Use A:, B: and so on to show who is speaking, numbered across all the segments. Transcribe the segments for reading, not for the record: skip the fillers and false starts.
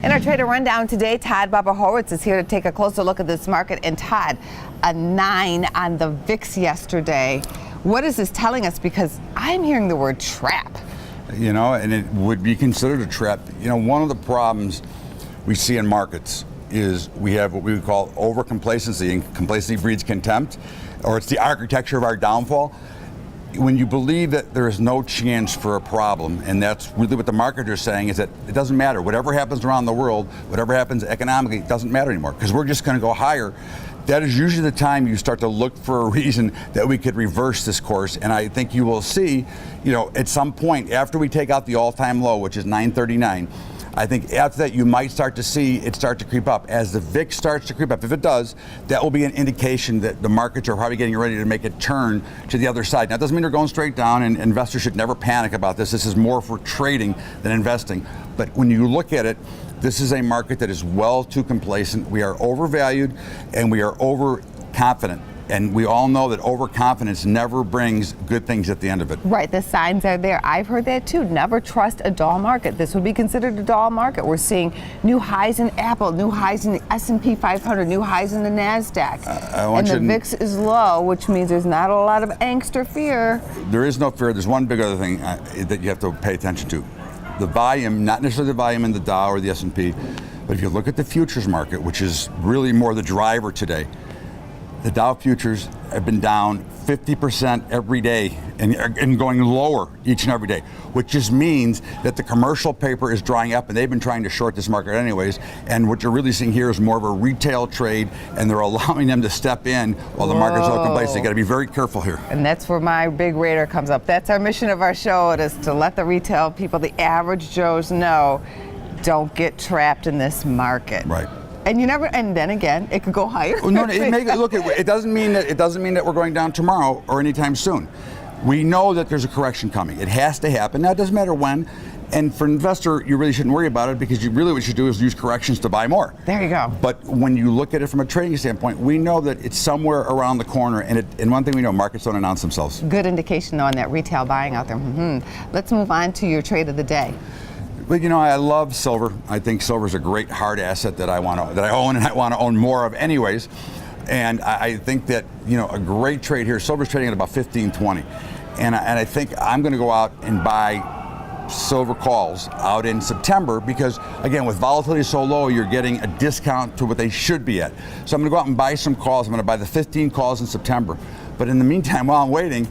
A: In our trader rundown today, Todd Bubba Horwitz is here to take a closer look at this market. And Todd, a 9 on the VIX yesterday. What is this telling us? Because I'm hearing the word trap.
B: You know, and it would be considered a trap. You know, one of the problems we see in markets is we have what we would call overcomplacency, and complacency breeds contempt, or it's the architecture of our downfall. When you believe that there is no chance for a problem, and that's really what the markets are saying, is that it doesn't matter. Whatever happens around the world, whatever happens economically, it doesn't matter anymore, because we're just going to go higher. That is usually the time you start to look for a reason that we could reverse this course. And I think you will see, you know, at some point after we take out the all-time low, which is 939, I think after that you might start to see it start to creep up. As the VIX starts to creep up, if it does, that will be an indication that the markets are probably getting ready to make a turn to the other side. Now, it doesn't mean they're going straight down, and investors should never panic about this. This is more for trading than investing. But when you look at it, this is a market that is well too complacent. We are overvalued and we are overconfident. And we all know that overconfidence never brings good things at the end of it.
A: Right, the signs are there. I've heard that too. Never trust a dull market. This would be considered a dull market. We're seeing new highs in Apple, new highs in the S&P 500, new highs in the NASDAQ. And the VIX is low, which means there's not a lot of angst or fear.
B: There is no fear. There's one big other thing that you have to pay attention to. The volume, not necessarily the volume in the Dow or the S&P, but if you look at the futures market, which is really more the driver today, the Dow futures have been down 50% every day and going lower each and every day, which just means that the commercial paper is drying up, and they've been trying to short this market anyways. And what you're really seeing here is more of a retail trade, and they're allowing them to step in while the market's so complacent. You got to be very careful here.
A: And that's where my big radar comes up. That's our mission of our show. It is to let the retail people, the average Joes, know, don't get trapped in this market.
B: Right.
A: And you never, and then again, it could go higher.
B: No, it doesn't mean that we're going down tomorrow or anytime soon. We know that there's a correction coming. It has to happen. Now, it doesn't matter when. And for an investor, you really shouldn't worry about it, because what you should do is use corrections to buy more.
A: There you go.
B: But when you look at it from a trading standpoint, we know that it's somewhere around the corner. And one thing we know, markets don't announce themselves.
A: Good indication though on that retail buying out there. Let's move on to your trade of the day.
B: But you know, I love silver. I think silver is a great hard asset that I own and I want to own more of anyways. And I think that, you know, a great trade here. Silver's trading at about 15.20, and I think I'm going to go out and buy silver calls out in September, because again, with volatility so low, you're getting a discount to what they should be at. So I'm going to go out and buy some calls. I'm going to buy the 15 calls in September. But in the meantime, while I'm waiting,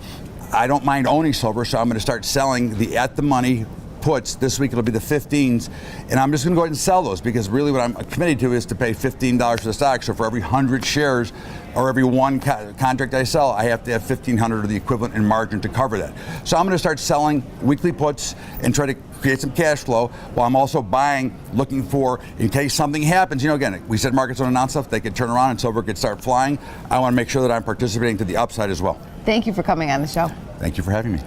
B: I don't mind owning silver, so I'm going to start selling the at the money puts. This week it'll be the 15s, and I'm just going to go ahead and sell those, because really what I'm committed to is to pay $15 for the stock. So for every 100 shares or every one contract I sell, I have to have 1,500 or the equivalent in margin to cover that. So I'm going to start selling weekly puts and try to create some cash flow, while I'm also buying, looking for, in case something happens. You know, again, we said markets don't announce stuff, they could turn around and silver could start flying. I want to make sure that I'm participating to the upside as well.
A: Thank you for coming on the show.
B: Thank you for having me.